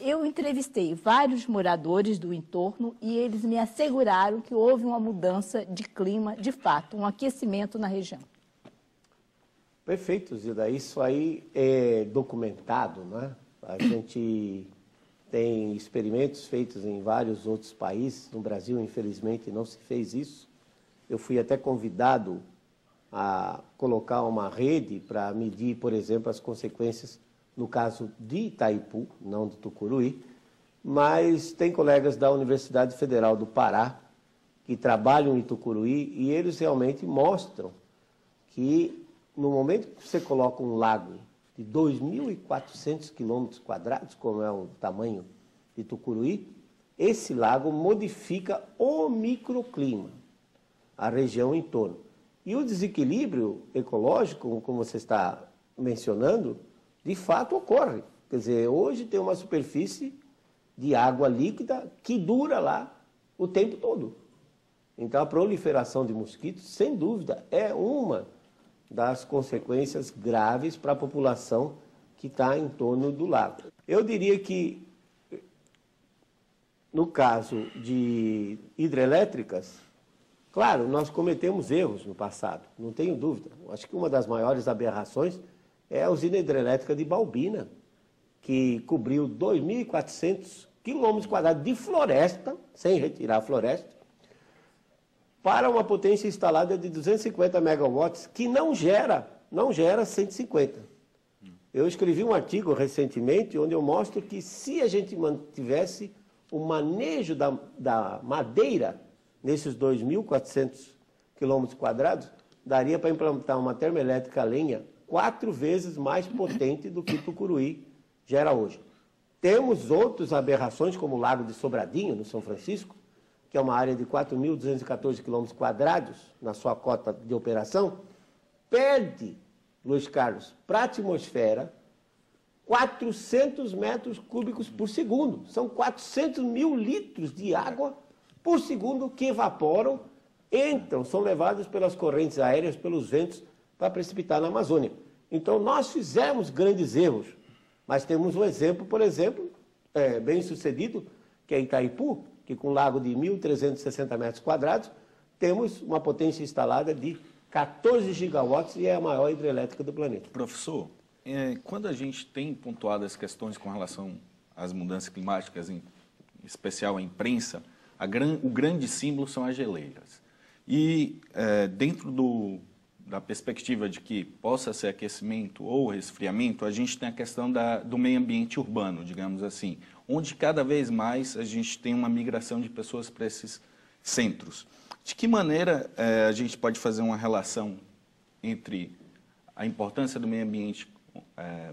[SPEAKER 6] Eu entrevistei vários moradores do entorno e eles me asseguraram que houve uma mudança de clima, de fato, um aquecimento na região.
[SPEAKER 4] Perfeito, Zilda. Isso aí é documentado, né? A gente tem experimentos feitos em vários outros países. No Brasil, infelizmente, não se fez isso. Eu fui até convidado a colocar uma rede para medir, por exemplo, as consequências no caso de Itaipu, não de Tucuruí, mas tem colegas da Universidade Federal do Pará que trabalham em Tucuruí e eles realmente mostram que no momento que você coloca um lago de 2.400 quilômetros quadrados, como é o tamanho de Tucuruí, esse lago modifica o microclima, a região em torno. E o desequilíbrio ecológico, como você está mencionando, de fato ocorre. Quer dizer, hoje tem uma superfície de água líquida que dura lá o tempo todo. Então, a proliferação de mosquitos, sem dúvida, é uma das consequências graves para a população que está em torno do lago. Eu diria que, no caso de hidrelétricas, claro, nós cometemos erros no passado, não tenho dúvida. Acho que uma das maiores aberrações é a usina hidrelétrica de Balbina, que cobriu 2.400 quilômetros quadrados de floresta, sem retirar a floresta, para uma potência instalada de 250 megawatts, que não gera 150. Eu escrevi um artigo recentemente onde eu mostro que se a gente mantivesse o manejo da madeira nesses 2.400 quilômetros quadrados, daria para implantar uma termoelétrica a lenha 4 vezes mais potente do que Tucuruí gera hoje. Temos outras aberrações, como o Lago de Sobradinho, no São Francisco, que é uma área de 4.214 quilômetros quadrados na sua cota de operação, perde, Luiz Carlos, para a atmosfera 400 metros cúbicos por segundo. São 400 mil litros de água por segundo que evaporam, entram, são levados pelas correntes aéreas, pelos ventos, para precipitar na Amazônia. Então, nós fizemos grandes erros, mas temos um exemplo, por exemplo, bem sucedido, que é Itaipu, que com um lago de 1.360 metros quadrados, temos uma potência instalada de 14 gigawatts e é a maior hidrelétrica do planeta.
[SPEAKER 5] Professor, quando a gente tem pontuado as questões com relação às mudanças climáticas, em especial a imprensa, o grande símbolo são as geleiras. E dentro da perspectiva de que possa ser aquecimento ou resfriamento, a gente tem a questão do meio ambiente urbano, digamos assim, onde cada vez mais a gente tem uma migração de pessoas para esses centros. De que maneira a gente pode fazer uma relação entre a importância do meio ambiente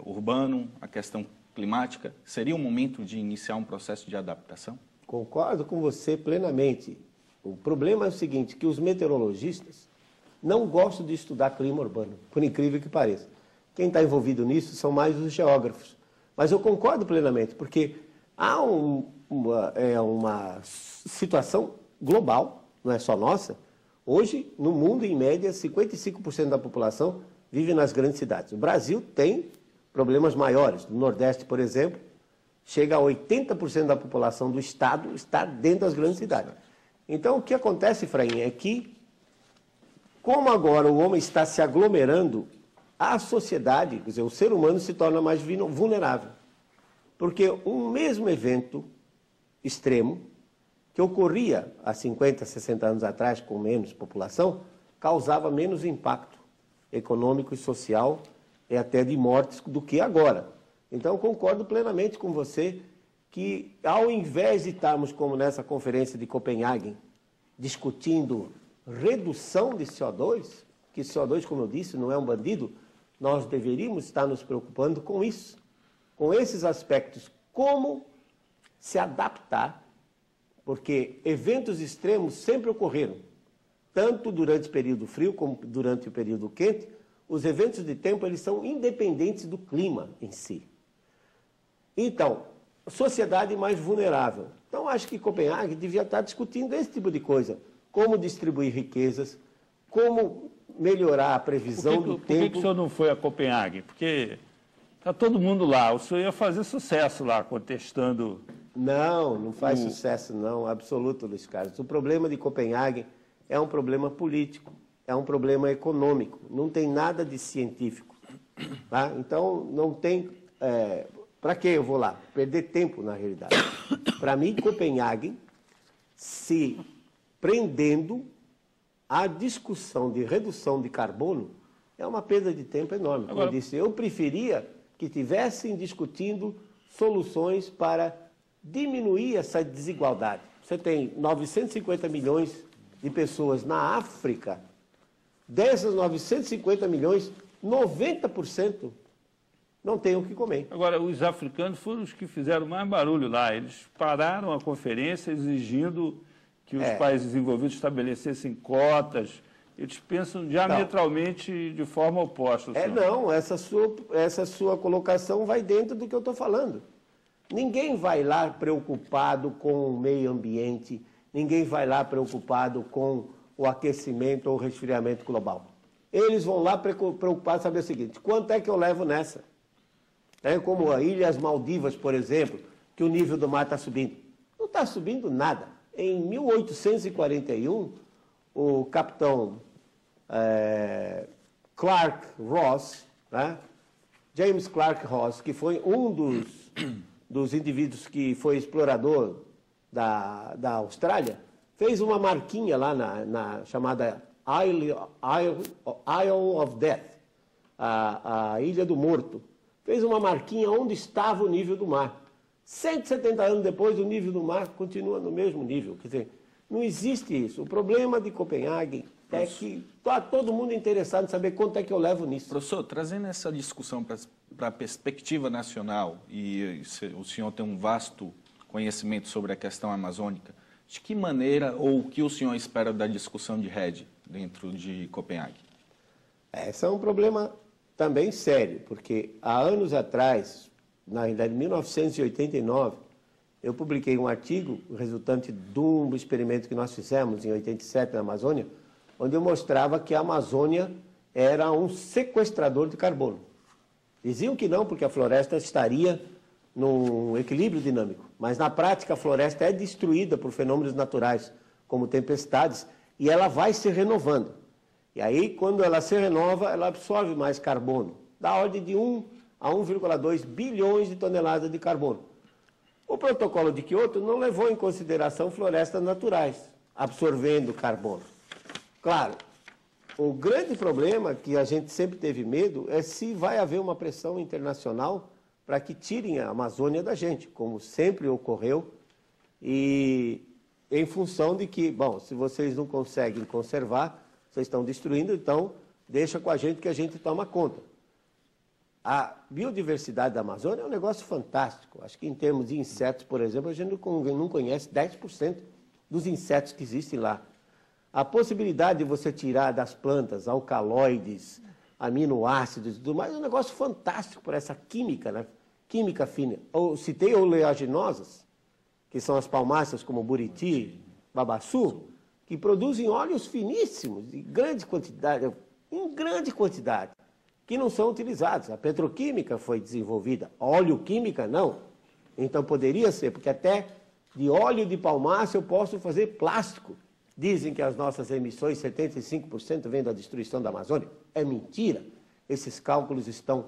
[SPEAKER 5] urbano, a questão climática? Seria o momento de iniciar um processo de adaptação?
[SPEAKER 4] Concordo com você plenamente. O problema é o seguinte, que os meteorologistas não gostam de estudar clima urbano, por incrível que pareça. Quem está envolvido nisso são mais os geógrafos. Mas eu concordo plenamente, porque há uma situação global, não é só nossa. Hoje, no mundo, em média, 55% da população vive nas grandes cidades. O Brasil tem problemas maiores. No Nordeste, por exemplo, chega a 80% da população do estado está dentro das grandes cidades. Então, o que acontece, Efraim, é que, como agora o homem está se aglomerando, a sociedade, quer dizer, o ser humano se torna mais vulnerável. Porque um mesmo evento extremo, que ocorria há 50, 60 anos atrás, com menos população, causava menos impacto econômico e social e até de mortes do que agora. Então, eu concordo plenamente com você que, ao invés de estarmos, como nessa conferência de Copenhague, discutindo redução de CO2, que CO2, como eu disse, não é um bandido, nós deveríamos estar nos preocupando com isso, com esses aspectos, como se adaptar, porque eventos extremos sempre ocorreram, tanto durante o período frio como durante o período quente. Os eventos de tempo eles são independentes do clima em si. Então, sociedade mais vulnerável. Então, acho que Copenhague devia estar discutindo esse tipo de coisa, como distribuir riquezas, como melhorar a previsão do tempo.
[SPEAKER 1] Por que o senhor não foi a Copenhague? Porque está todo mundo lá, o senhor ia fazer sucesso lá, contestando...
[SPEAKER 4] Não faz sucesso não, absoluto, Luiz Carlos. O problema de Copenhague é um problema político, é um problema econômico, não tem nada de científico. Tá? Então, não tem... para que eu vou lá? Perder tempo, na realidade. Para mim, Copenhague, se prendendo à discussão de redução de carbono, é uma perda de tempo enorme. Como eu disse, eu preferia que tivessem discutindo soluções para diminuir essa desigualdade. Você tem 950 milhões de pessoas na África. Dessas 950 milhões, 90% não tem o que comer.
[SPEAKER 1] Agora, os africanos foram os que fizeram mais barulho lá. Eles pararam a conferência exigindo que os países desenvolvidos estabelecessem cotas. Eles pensam diametralmente de forma oposta.
[SPEAKER 4] Não, essa sua colocação vai dentro do que eu estou falando. Ninguém vai lá preocupado com o meio ambiente, ninguém vai lá preocupado com o aquecimento ou o resfriamento global. Eles vão lá preocupados saber o seguinte, quanto é que eu levo nessa? Como a Ilhas Maldivas, por exemplo, que o nível do mar está subindo. Não está subindo nada. Em 1841, o capitão Clark Ross, James Clark Ross, que foi um dos indivíduos que foi explorador da Austrália, fez uma marquinha lá na chamada Isle of Death, a Ilha do Morto. Fez uma marquinha onde estava o nível do mar. 170 anos depois, o nível do mar continua no mesmo nível. Quer dizer, não existe isso. O problema de Copenhague é que está todo mundo interessado em saber quanto é que eu levo nisso.
[SPEAKER 5] Professor, trazendo essa discussão para a perspectiva nacional, e o senhor tem um vasto conhecimento sobre a questão amazônica, de que maneira ou o que o senhor espera da discussão de REDD dentro de Copenhague?
[SPEAKER 4] Esse é um problema também sério, porque há anos atrás, na realidade, em 1989, eu publiquei um artigo resultante de um experimento que nós fizemos em 87 na Amazônia, onde eu mostrava que a Amazônia era um sequestrador de carbono. Diziam que não, porque a floresta estaria num equilíbrio dinâmico. Mas, na prática, a floresta é destruída por fenômenos naturais, como tempestades, e ela vai se renovando. E aí, quando ela se renova, ela absorve mais carbono, da ordem de 1 a 1,2 bilhões de toneladas de carbono. O protocolo de Kyoto não levou em consideração florestas naturais, absorvendo carbono. Claro, o grande problema que a gente sempre teve medo é se vai haver uma pressão internacional para que tirem a Amazônia da gente, como sempre ocorreu, e em função de que, bom, se vocês não conseguem conservar, vocês estão destruindo, então deixa com a gente que a gente toma conta. A biodiversidade da Amazônia é um negócio fantástico. Acho que em termos de insetos, por exemplo, a gente não conhece 10% dos insetos que existem lá. A possibilidade de você tirar das plantas alcaloides, aminoácidos e tudo mais é um negócio fantástico para essa química, né? Química fina. Eu citei oleaginosas, que são as palmáceas como buriti, babaçu, que produzem óleos finíssimos, em grande quantidade, que não são utilizados. A petroquímica foi desenvolvida, a oleoquímica não. Então poderia ser, porque até de óleo de palmácea eu posso fazer plástico. Dizem que as nossas emissões, 75% vêm da destruição da Amazônia. É mentira. Esses cálculos estão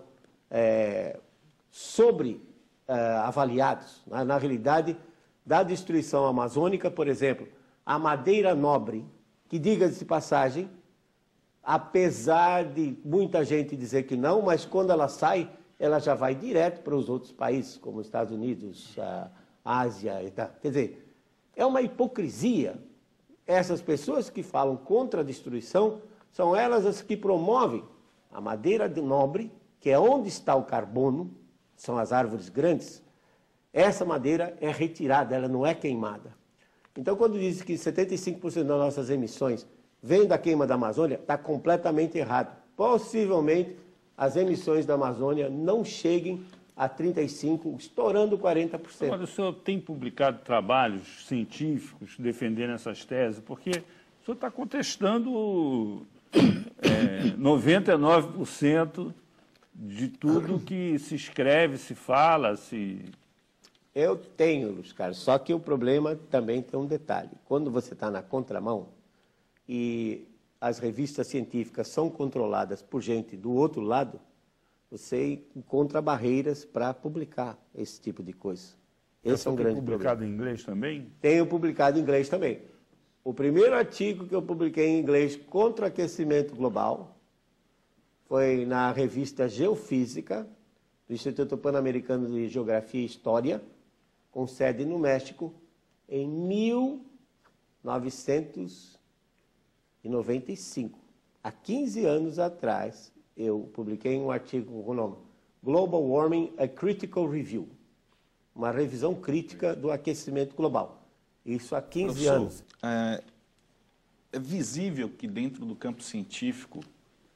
[SPEAKER 4] avaliados. Na realidade, da destruição amazônica, por exemplo, a madeira nobre, que, diga-se de passagem, apesar de muita gente dizer que não, mas quando ela sai, ela já vai direto para os outros países, como os Estados Unidos, a Ásia e tal. Quer dizer, é uma hipocrisia. Essas pessoas que falam contra a destruição são elas as que promovem a madeira nobre, que é onde está o carbono, são as árvores grandes. Essa madeira é retirada, ela não é queimada. Então, quando diz que 75% das nossas emissões vem da queima da Amazônia, está completamente errado. Possivelmente, as emissões da Amazônia não cheguem a 35%, estourando 40%.
[SPEAKER 1] Agora, o senhor tem publicado trabalhos científicos defendendo essas teses, porque o senhor está contestando 99% de tudo que se escreve, se fala, se...
[SPEAKER 4] Eu tenho, Luiz Carlos, só que o problema também tem um detalhe. Quando você está na contramão e as revistas científicas são controladas por gente do outro lado, você encontra barreiras para publicar esse tipo de coisa. Esse é um grande problema.
[SPEAKER 1] Publicado em inglês também?
[SPEAKER 4] Tenho publicado em inglês também. O primeiro artigo que eu publiquei em inglês contra o aquecimento global foi na revista Geofísica, do Instituto Pan-Americano de Geografia e História, com sede no México, em 1995. Há 15 anos atrás, eu publiquei um artigo com o nome Global Warming, a Critical Review, uma revisão crítica do aquecimento global. Isso há 15 anos.
[SPEAKER 5] É visível que dentro do campo científico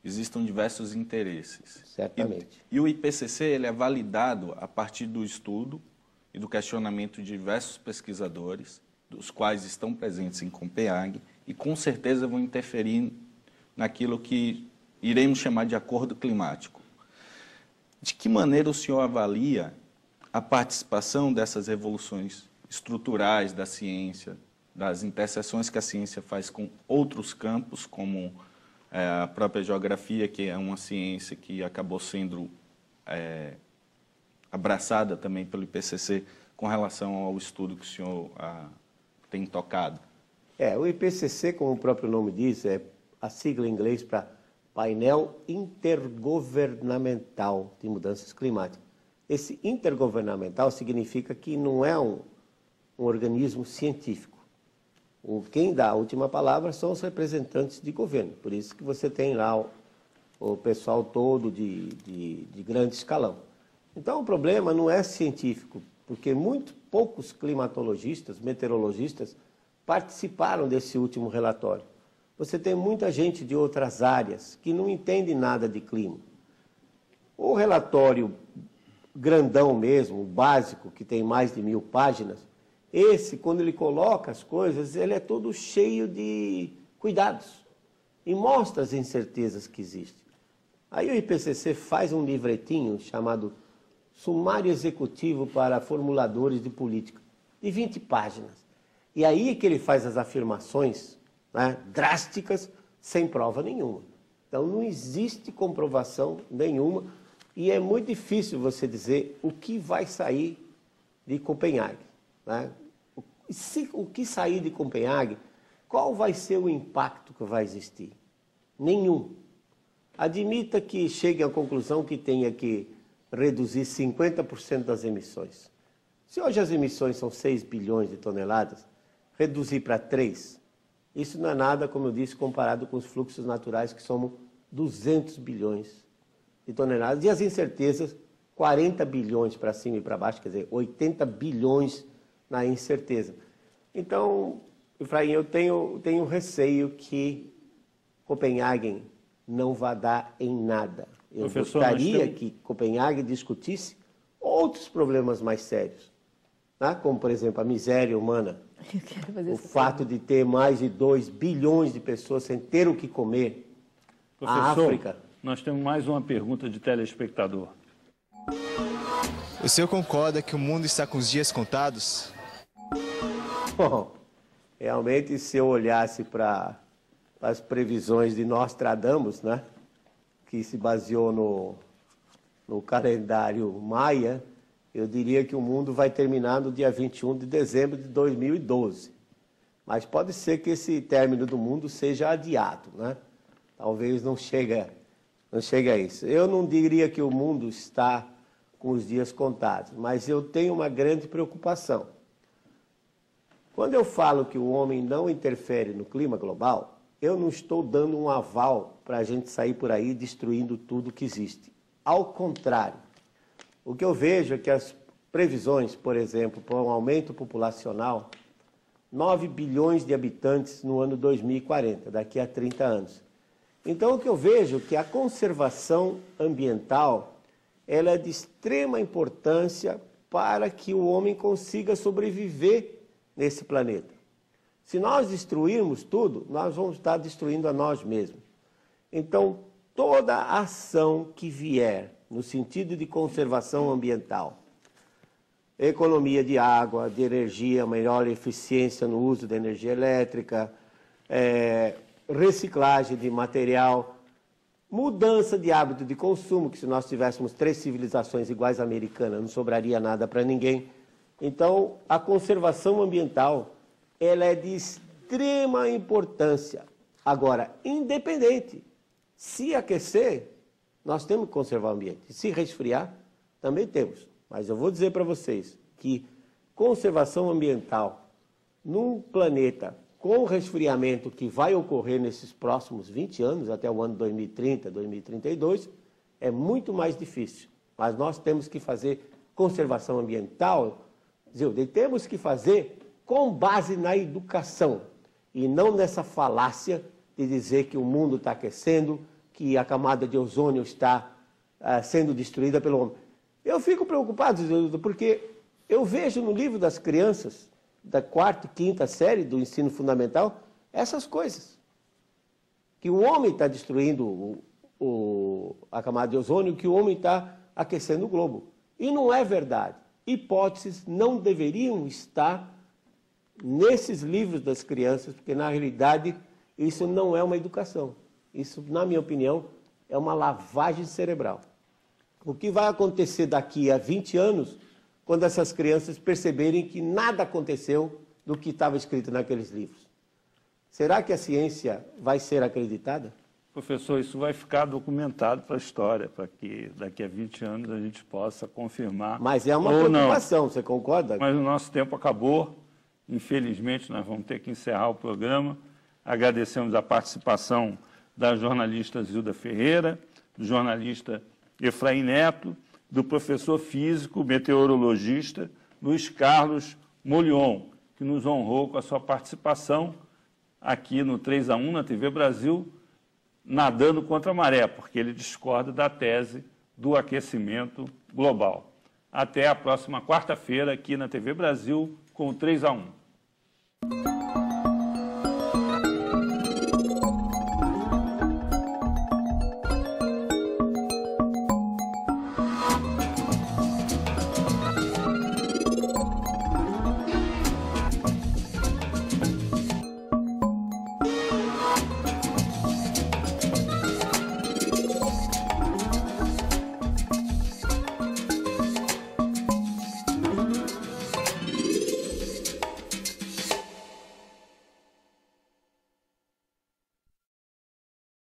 [SPEAKER 5] existam diversos interesses.
[SPEAKER 4] Certamente.
[SPEAKER 5] E o IPCC ele é validado a partir do estudo e do questionamento de diversos pesquisadores, dos quais estão presentes em Copenhague, e com certeza vão interferir naquilo que iremos chamar de acordo climático. De que maneira o senhor avalia a participação dessas revoluções estruturais da ciência, das interseções que a ciência faz com outros campos, como a própria geografia, que é uma ciência que acabou sendo abraçada também pelo IPCC, com relação ao estudo que o senhor tem tocado?
[SPEAKER 4] O IPCC, como o próprio nome diz, é a sigla em inglês para Painel Intergovernamental de Mudanças Climáticas. Esse intergovernamental significa que não é um organismo científico. Quem dá a última palavra são os representantes de governo. Por isso que você tem lá o pessoal todo de grande escalão. Então, o problema não é científico, porque muito poucos climatologistas, meteorologistas, participaram desse último relatório. Você tem muita gente de outras áreas que não entende nada de clima. O relatório grandão mesmo, o básico, que tem mais de 1000 páginas, esse, quando ele coloca as coisas, ele é todo cheio de cuidados e mostra as incertezas que existem. Aí o IPCC faz um livretinho chamado sumário executivo para formuladores de política, de 20 páginas. E aí é que ele faz as afirmações, né, drásticas, sem prova nenhuma. Então não existe comprovação nenhuma e é muito difícil você dizer o que vai sair de Copenhague, né? O que sair de Copenhague, qual vai ser o impacto que vai existir? Nenhum. Admita que chegue à conclusão que tenha que reduzir 50% das emissões. Se hoje as emissões são 6 bilhões de toneladas, reduzir para 3, isso não é nada, como eu disse, comparado com os fluxos naturais, que somam 200 bilhões de toneladas. E as incertezas, 40 bilhões para cima e para baixo, quer dizer, 80 bilhões na incerteza. Então, Efraim, eu tenho receio que Copenhague não vai dar em nada. Eu gostaria que Copenhague discutisse outros problemas mais sérios, né? Como, por exemplo, a miséria humana, o fato de ter mais de 2 bilhões de pessoas sem ter o que comer.
[SPEAKER 1] Professor,
[SPEAKER 4] a África.
[SPEAKER 1] Nós temos mais uma pergunta de telespectador.
[SPEAKER 8] O senhor concorda que o mundo está com os dias contados?
[SPEAKER 4] Bom, realmente, se eu olhasse para as previsões de Nostradamus, né, que se baseou no calendário maia, eu diria que o mundo vai terminar no dia 21 de dezembro de 2012. Mas pode ser que esse término do mundo seja adiado, né? Talvez não chegue a isso. Eu não diria que o mundo está com os dias contados, mas eu tenho uma grande preocupação. Quando eu falo que o homem não interfere no clima global, eu não estou dando um aval para a gente sair por aí destruindo tudo que existe. Ao contrário, o que eu vejo é que as previsões, por exemplo, para um aumento populacional, 9 bilhões de habitantes no ano 2040, daqui a 30 anos. Então, o que eu vejo é que a conservação ambiental ela é de extrema importância para que o homem consiga sobreviver nesse planeta. Se nós destruirmos tudo, nós vamos estar destruindo a nós mesmos. Então, toda ação que vier no sentido de conservação ambiental, economia de água, de energia, melhor eficiência no uso da energia elétrica, reciclagem de material, mudança de hábito de consumo, que se nós tivéssemos 3 civilizações iguais à americana, não sobraria nada para ninguém. Então, a conservação ambiental, ela é de extrema importância. Agora, independente, se aquecer, nós temos que conservar o ambiente. Se resfriar, também temos. Mas eu vou dizer para vocês que conservação ambiental num planeta com o resfriamento que vai ocorrer nesses próximos 20 anos, até o ano 2030, 2032, é muito mais difícil. Mas nós temos que fazer conservação ambiental, temos que fazer com base na educação, e não nessa falácia de dizer que o mundo está aquecendo, que a camada de ozônio está sendo destruída pelo homem. Eu fico preocupado, porque eu vejo no livro das crianças, da 4ª e 5ª série do ensino fundamental, essas coisas. Que o homem está destruindo a camada de ozônio, que o homem está aquecendo o globo. E não é verdade. Hipóteses não deveriam estar nesses livros das crianças, porque, na realidade, isso não é uma educação. Isso, na minha opinião, é uma lavagem cerebral. O que vai acontecer daqui a 20 anos, quando essas crianças perceberem que nada aconteceu do que estava escrito naqueles livros? Será que a ciência vai ser acreditada?
[SPEAKER 1] Professor, isso vai ficar documentado para a história, para que daqui a 20 anos a gente possa confirmar.
[SPEAKER 4] Mas é uma preocupação, você concorda?
[SPEAKER 1] Mas o nosso tempo acabou. Infelizmente, nós vamos ter que encerrar o programa. Agradecemos a participação da jornalista Zilda Ferreira, do jornalista Efraim Neto, do professor físico, meteorologista Luiz Carlos Molion, que nos honrou com a sua participação aqui no 3-1 na TV Brasil, nadando contra a maré, porque ele discorda da tese do aquecimento global. Até a próxima quarta-feira aqui na TV Brasil com o 3-1.